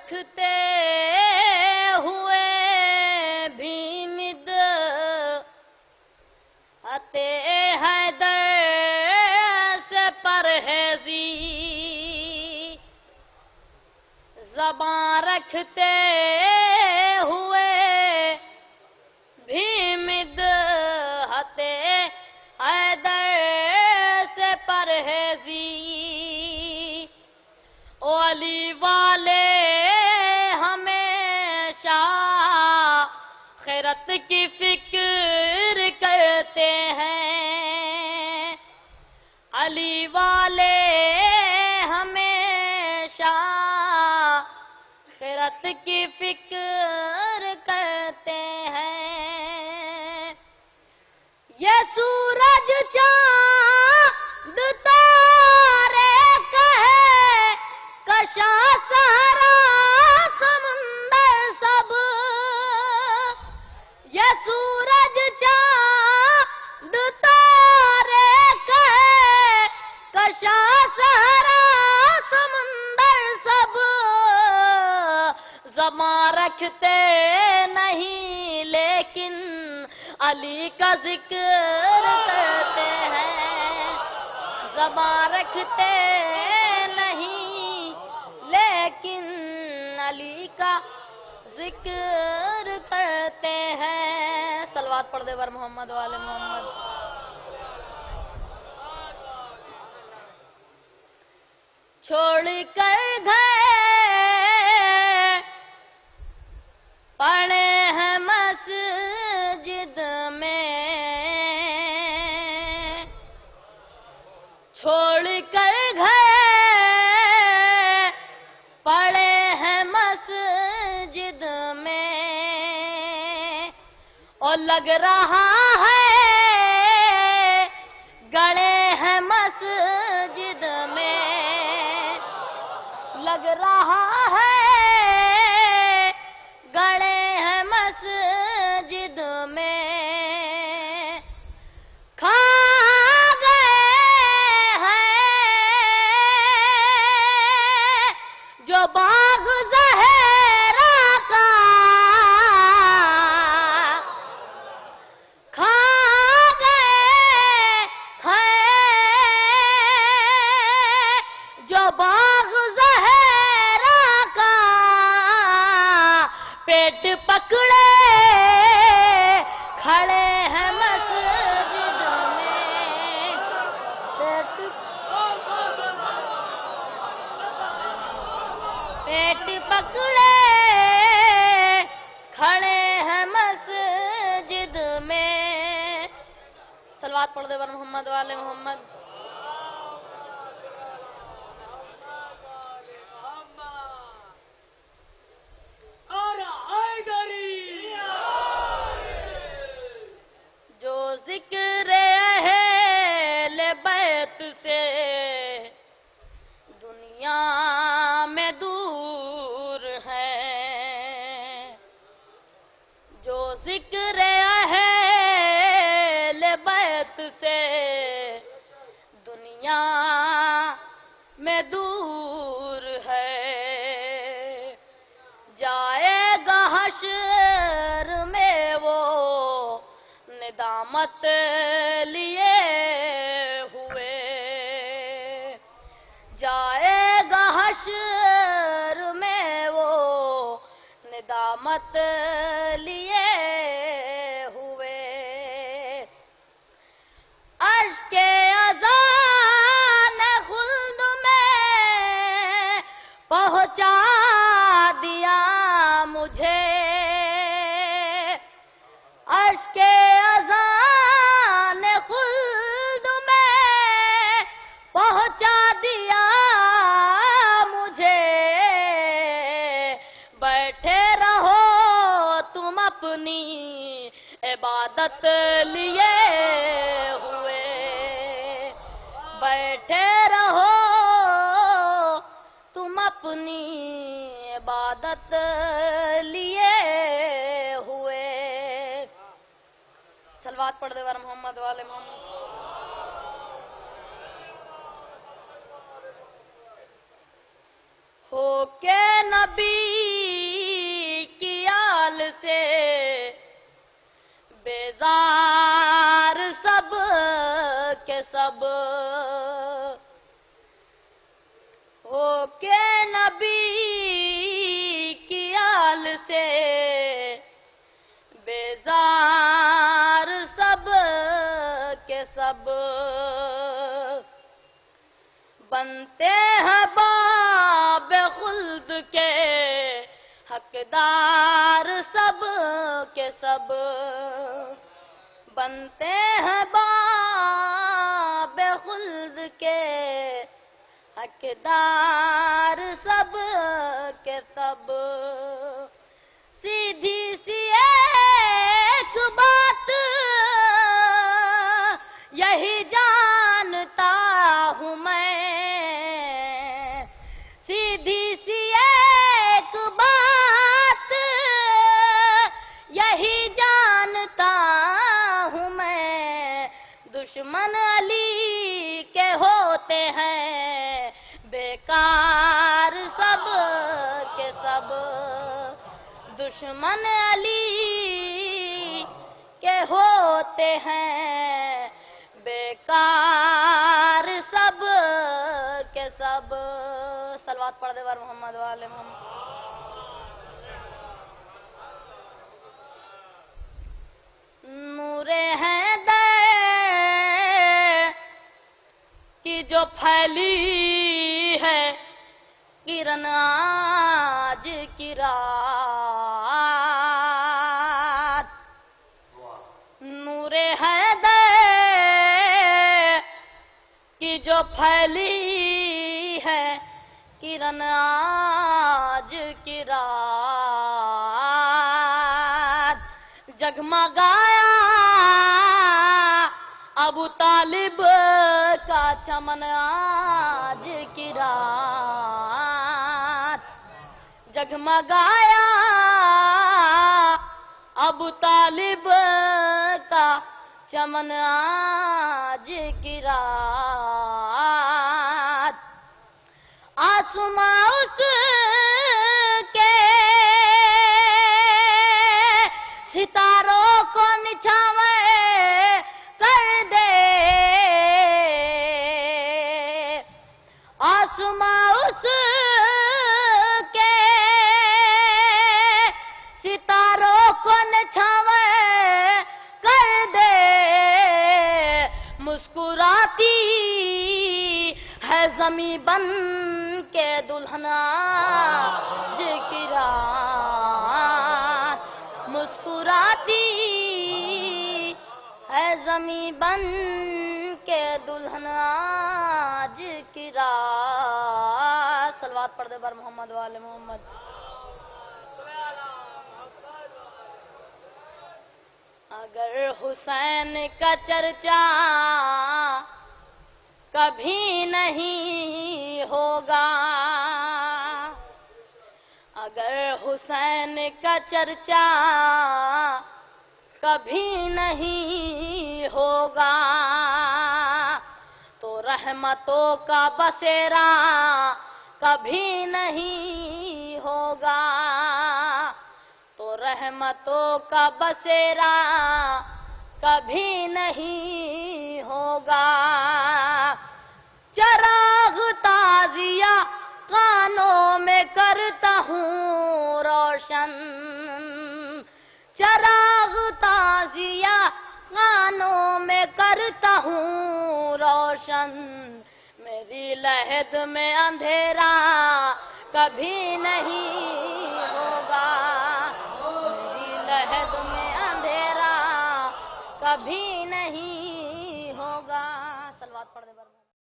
رکھتے ہوئے بھی ندعت حیدر سے پرہیزی، زبان رکھتے ہوئے بھی مدحت حیدر سے پرہیزی، او علی والے ہمیشہ خیرت کی فکر کرتے ہیں، علی والے ہمیشہ خیرت کی فکر کرتے ہیں، یہ سورج چاند تارے کہے کشا سہرا سمندر سب، یہ سورج چاند تارے کہے کشا سہرا سمندر سب، زبان رکھتے نہیں لیکن علی کا ذکر کرتے ہیں، زبان رکھتے نہیں لیکن علی کا ذکر کرتے ہیں۔ صلوات پڑھ دے بر محمد والے محمد۔ چھوڑ کر گئے پڑے ہیں مسجد میں، چھوڑ کر گئے پڑے ہیں مسجد میں، اور لگ رہا ہے گڑے ہیں مسجد میں، لگ رہا ہے گڑے ہیں مسجد میں، کھا گئے ہیں جو باغ زہرا کا، کھا گئے ہیں جو باغ زہرا کا، پیٹ پکڑے کھڑے ہیں مسجد میں، پیٹ پکڑے کھڑے ہیں مسجد میں۔ صلوات پڑھ دے بر محمد والے محمد۔ جو ذکر اہل بیت سے دنیا میں دور ہے، جو ذکر اہل بیت سے دنیا میں دور ہے، جائے گا حشر میں وہ ندامت لیے ہوئے، جائے گا حشر میں وہ ندامت لیے ہوئے، عرش کے اذان خلد میں پہنچا دیا مجھے، عرش کے اذان خلد میں پہنچا دیا مجھے، بیٹھے رہو تم اپنی عبادت لیے ہوئے، بیٹھے رہو تم اپنی عبادت لیے ہوئے۔ صلوات پڑھ دے بر محمد والے محمد۔ ہو کے نبی کی آل سے بیزار سب کے سب، ہو کے نبی کی آل سے بیزار سب کے سب، بنتے ہیں باب خلد کے حقدار سب کے سب، بنتے ہیں باب خلد کے حقدار سب کے سب۔ سیدھی سی ایک بات یہی جانتا ہوں میں، سیدھی سی ایک بات یہی جانتا ہوں میں، دشمن علی کے ہوتے ہیں بیکار سب کے سب، دشمن علی کے ہوتے ہیں بیکار سب کے سب۔ صلوات پڑھ دے بار محمد والے محمد۔ نور حیدر کی جو پھیلی ہے کرن آج کی رات، نور حیدر کی جو پھیلی ہے کرن آج کی رات، جگمگایا ابو طالب کا چمن آج کی رات، جگمگایا ابو طالب کا چمن آج کی رات، آسماں اس کے ستاروں کو نچھاور کر دے، آسماں اس کے ستاروں کو نچھاور کر دے، مسکراتی ہے زمیں بن کے دلہن آج کی رات، مسکراتی ہے زمیں بن کے دلہن آج کی رات۔ صلوات پڑھ دے بار محمد والے محمد۔ اگر حسین کا چرچا کبھی نہیں ہوگا، اگر حسین کا چرچا کبھی نہیں ہوگا، تو رحمتوں کا بسیرا کبھی نہیں ہوگا، تو رحمتوں کا بسیرا کبھی نہیں ہوگا، چراغ تازیہ کانوں میں کرتا ہوں روشن، چراغ تازیہ کانوں میں کرتا ہوں روشن، میری لحد میں اندھیرا کبھی نہیں ہوگا، میری لحد میں اندھیرا کبھی نہیں